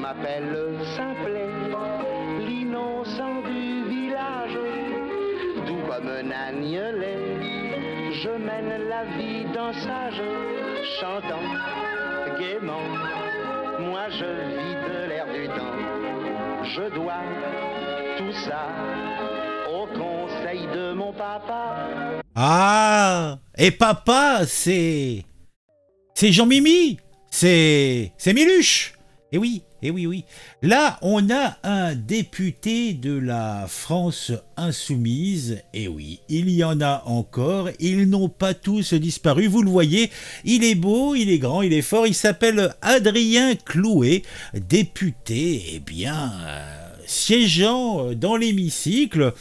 m'appelle Simplet, l'innocent du village. Doux comme un agnelet, je mène la vie d'un sage, chantant gaiement. Moi je vis de l'air du temps, je dois tout ça au conseil de mon papa. Ah, et papa, c'est Jean-Mimi, c'est Miluche. Et oui, oui. Là, on a un député de la France insoumise. Et oui, il y en a encore. Ils n'ont pas tous disparu. Vous le voyez, il est beau, il est grand, il est fort. Il s'appelle Adrien Clouet, député, eh bien, siégeant dans l'hémicycle.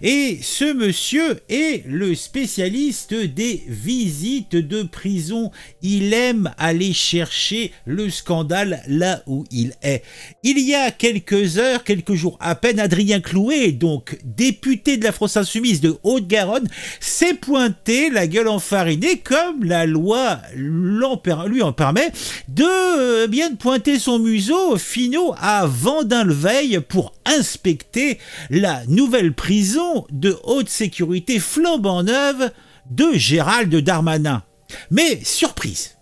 Et ce monsieur est le spécialiste des visites de prison. Il aime aller chercher le scandale là où il est. Il y a quelques jours à peine, Adrien Clouet, donc député de la France insoumise de Haute-Garonne, s'est pointé la gueule enfarinée, comme la loi lui en permet, de pointer son museau finot à Vendin-le-Veil pour inspecter la nouvelle prison de haute sécurité flambant neuve de Gérald Darmanin. Mais surprise,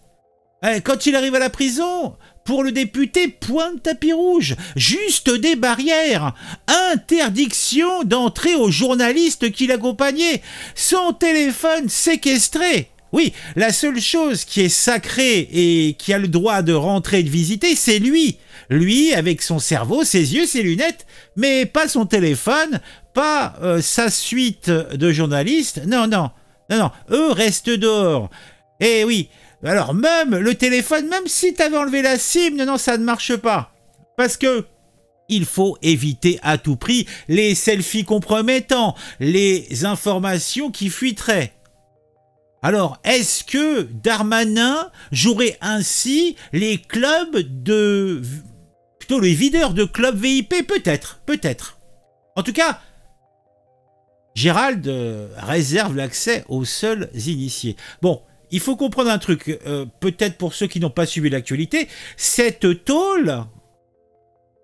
quand il arrive à la prison, pour le député, point de tapis rouge, juste des barrières, interdiction d'entrer aux journalistes qui l'accompagnaient, son téléphone séquestré. Oui, la seule chose qui est sacrée et qui a le droit de rentrer et de visiter, c'est lui. Lui, avec son cerveau, ses yeux, ses lunettes, mais pas son téléphone, pas sa suite de journalistes. Non, eux restent dehors. Et oui, alors même le téléphone, même si t'avais enlevé la SIM, non, ça ne marche pas. Parce que il faut éviter à tout prix les selfies compromettants, les informations qui fuiteraient. Alors, est-ce que Darmanin jouerait ainsi les clubs plutôt les videurs de clubs VIP? Peut-être. En tout cas, Gérald réserve l'accès aux seuls initiés. Bon, il faut comprendre un truc, peut-être pour ceux qui n'ont pas suivi l'actualité, cette tôle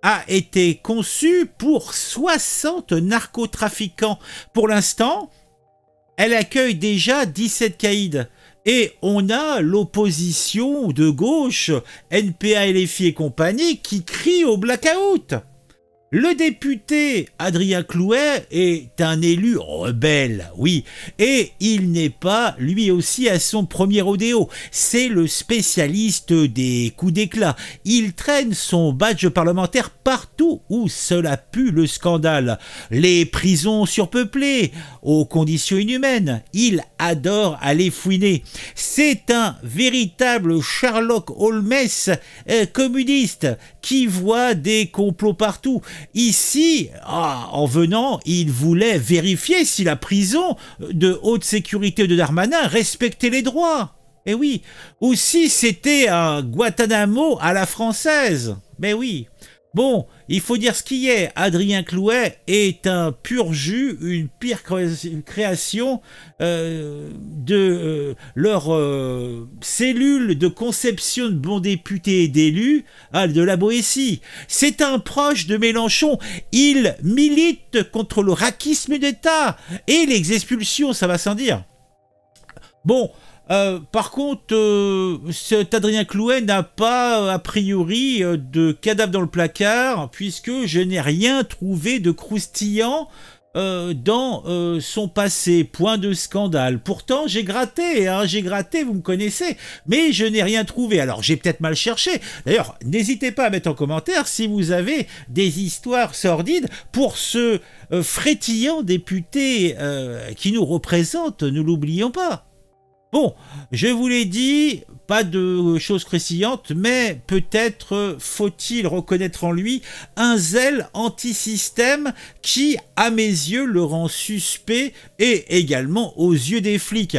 a été conçue pour 60 narcotrafiquants. Pour l'instant, elle accueille déjà 17 caïds. Et on a l'opposition de gauche, NPA, LFI et compagnie, qui crie au blackout. Le député Adrien Clouet est un élu rebelle, oui, et il n'est pas, lui aussi, à son premier rodéo. C'est le spécialiste des coups d'éclat. Il traîne son badge parlementaire partout où cela pue le scandale. Les prisons surpeuplées, aux conditions inhumaines, il adore aller fouiner. C'est un véritable Sherlock Holmes communiste qui voit des complots partout. Ici, en venant, il voulait vérifier si la prison de haute sécurité de Darmanin respectait les droits. Eh oui, ou si c'était un Guantanamo à la française. Mais oui. Bon, il faut dire ce qui est. Adrien Clouet est un pur jus, une pire création de leur cellule de conception de bons députés et d'élus de la Boétie. C'est un proche de Mélenchon. Il milite contre le raquisme d'État et les expulsions, ça va sans dire. Bon, par contre, cet Adrien Clouet n'a pas, a priori, de cadavre dans le placard, puisque je n'ai rien trouvé de croustillant dans son passé. Point de scandale. Pourtant, j'ai gratté, vous me connaissez, mais je n'ai rien trouvé. Alors, j'ai peut-être mal cherché. D'ailleurs, n'hésitez pas à mettre en commentaire si vous avez des histoires sordides pour ce frétillant député qui nous représente, ne l'oublions pas. Bon, je vous l'ai dit, pas de choses croustillantes, mais peut-être faut-il reconnaître en lui un zèle anti-système qui, à mes yeux, le rend suspect et également aux yeux des flics.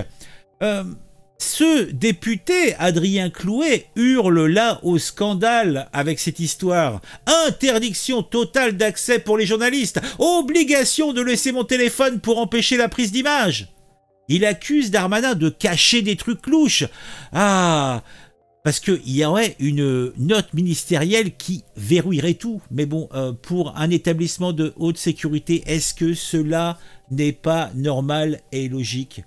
Ce député, Adrien Clouet, hurle là au scandale avec cette histoire. Interdiction totale d'accès pour les journalistes, obligation de laisser mon téléphone pour empêcher la prise d'image. Il accuse Darmanin de cacher des trucs louches. Ah, parce qu'il y aurait une note ministérielle qui verrouillerait tout. Mais bon, pour un établissement de haute sécurité, est-ce que cela n'est pas normal et logique?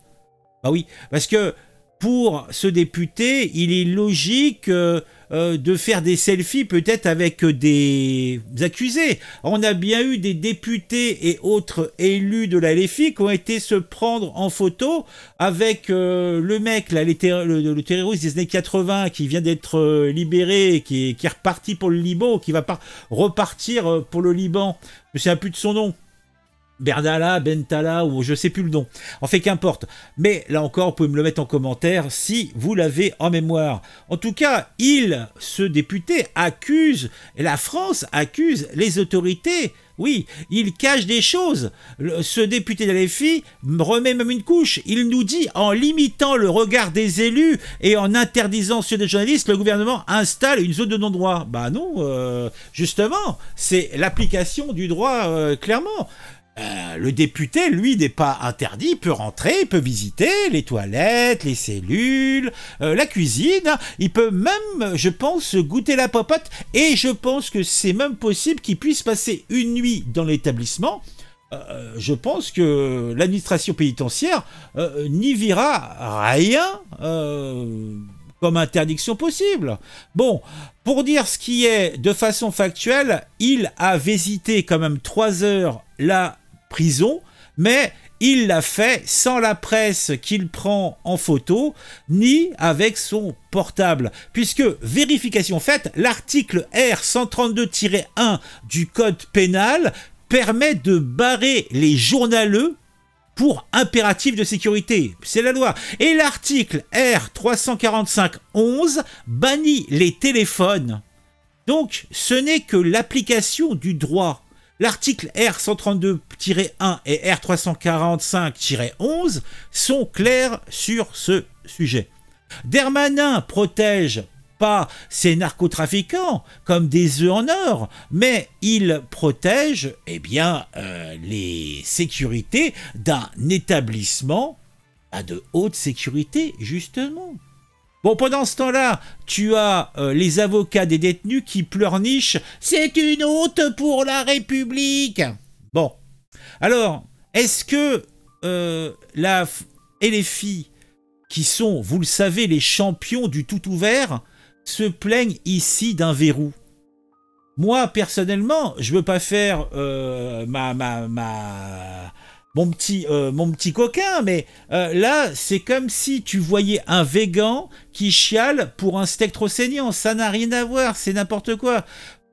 Bah oui, parce que pour ce député, il est logique de faire des selfies peut-être avec des accusés. On a bien eu des députés et autres élus de la LFI qui ont été se prendre en photo avec le mec, là, le terroriste des années 80 qui vient d'être libéré, qui est reparti pour le Liban, qui va repartir pour le Liban. Je ne me souviens plus de son nom. Bentala, ou je sais plus le nom. En fait, qu'importe. Mais là encore, vous pouvez me le mettre en commentaire si vous l'avez en mémoire. En tout cas, ce député accuse, la France accuse les autorités. Oui, il cache des choses. Ce député de la LFI remet même une couche. Il nous dit, en limitant le regard des élus et en interdisant ceux des journalistes, le gouvernement installe une zone de non-droit. Bah non, justement, c'est l'application du droit, clairement. Le député, lui, n'est pas interdit, il peut rentrer, il peut visiter les toilettes, les cellules, la cuisine, il peut même, je pense, goûter la popote, et je pense que c'est même possible qu'il puisse passer une nuit dans l'établissement. Je pense que l'administration pénitentiaire n'y verra rien comme interdiction possible. Bon, pour dire ce qui est de façon factuelle, il a visité quand même 3 heures la prison, mais il l'a fait sans la presse qu'il prend en photo, ni avec son portable. Puisque, vérification faite, l'article R132-1 du Code pénal permet de barrer les journaleux pour impératif de sécurité. C'est la loi. Et l'article R345-11 bannit les téléphones. Donc, ce n'est que l'application du droit. L'article R132-1 et R345-11 sont clairs sur ce sujet. Darmanin protège pas ces narcotrafiquants comme des œufs en or, mais il protège les sécurités d'un établissement de haute sécurité, justement. Bon, pendant ce temps-là, tu as les avocats des détenus qui pleurnichent « C'est une honte pour la République !» Bon, alors, est-ce que la LFI, qui sont, vous le savez, les champions du tout ouvert, se plaignent ici d'un verrou? Moi, personnellement, je veux pas faire mon petit coquin, mais là, c'est comme si tu voyais un végan qui chiale pour un steak trop saignant. Ça n'a rien à voir, c'est n'importe quoi.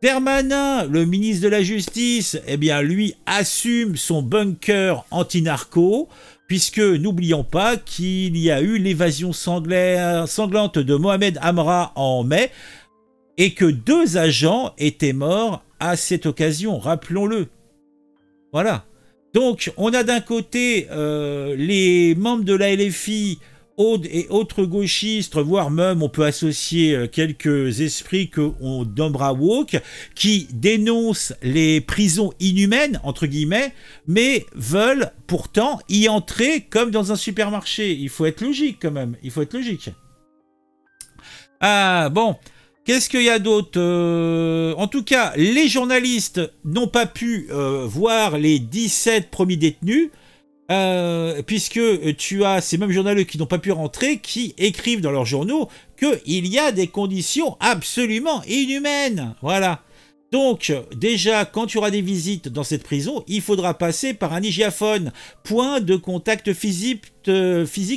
Darmanin, le ministre de la Justice, lui assume son bunker anti-narco, puisque n'oublions pas qu'il y a eu l'évasion sanglante de Mohamed Amra en mai, et que 2 agents étaient morts à cette occasion, rappelons-le. Voilà. Donc, on a d'un côté les membres de la LFI et autres gauchistes, voire même on peut associer quelques esprits qu'on nommera woke, qui dénoncent les prisons inhumaines, entre guillemets, mais veulent pourtant y entrer comme dans un supermarché. Il faut être logique quand même, il faut être logique. Ah bon, qu'est-ce qu'il y a d'autre? En tout cas, les journalistes n'ont pas pu voir les 17 premiers détenus, puisque tu as ces mêmes journalistes qui n'ont pas pu rentrer, qui écrivent dans leurs journaux qu'il y a des conditions absolument inhumaines. Voilà. Donc, déjà, quand tu auras des visites dans cette prison, il faudra passer par un hygiaphone, point de contact physique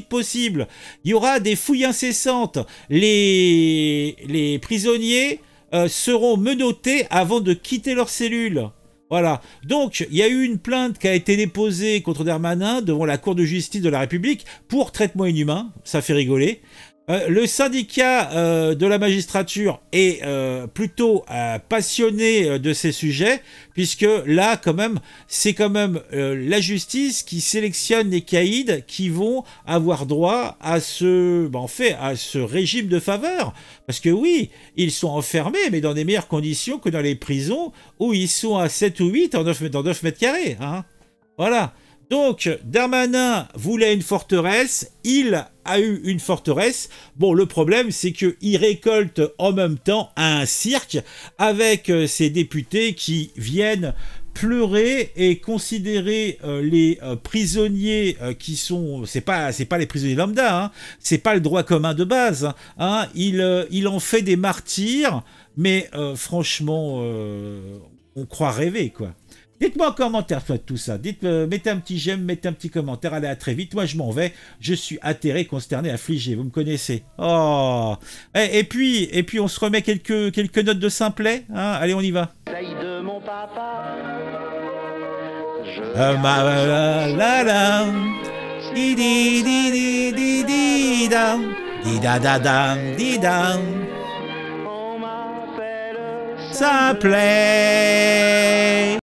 possible. Il y aura des fouilles incessantes. Les prisonniers seront menottés avant de quitter leur cellule. Voilà. Donc, il y a eu une plainte qui a été déposée contre Darmanin devant la Cour de justice de la République pour traitement inhumain. Ça fait rigoler. Le syndicat de la magistrature est plutôt passionné de ces sujets, puisque là, quand même, c'est quand même la justice qui sélectionne les caïds qui vont avoir droit à à ce régime de faveur. Parce que oui, ils sont enfermés, mais dans des meilleures conditions que dans les prisons où ils sont à 7 ou 8 dans 9 mètres carrés. Hein. Voilà. Donc, Darmanin voulait une forteresse, il a eu une forteresse. Bon, le problème, c'est qu'il récolte en même temps un cirque avec ses députés qui viennent pleurer et considérer les prisonniers qui sont, c'est pas les prisonniers lambda, hein, c'est pas le droit commun de base, hein, il en fait des martyrs, mais franchement, on croit rêver, quoi. Dites-moi en commentaire soit tout ça. Mettez un petit j'aime, mettez un petit commentaire. Allez, à très vite. Moi, je m'en vais. Je suis atterré, consterné, affligé. Vous me connaissez. Oh. Et puis, on se remet quelques notes de simplet. Hein. Allez, on y va. De mon papa, La la. Di di di di di di da. Di da da da di da. on m'appelle Simplet.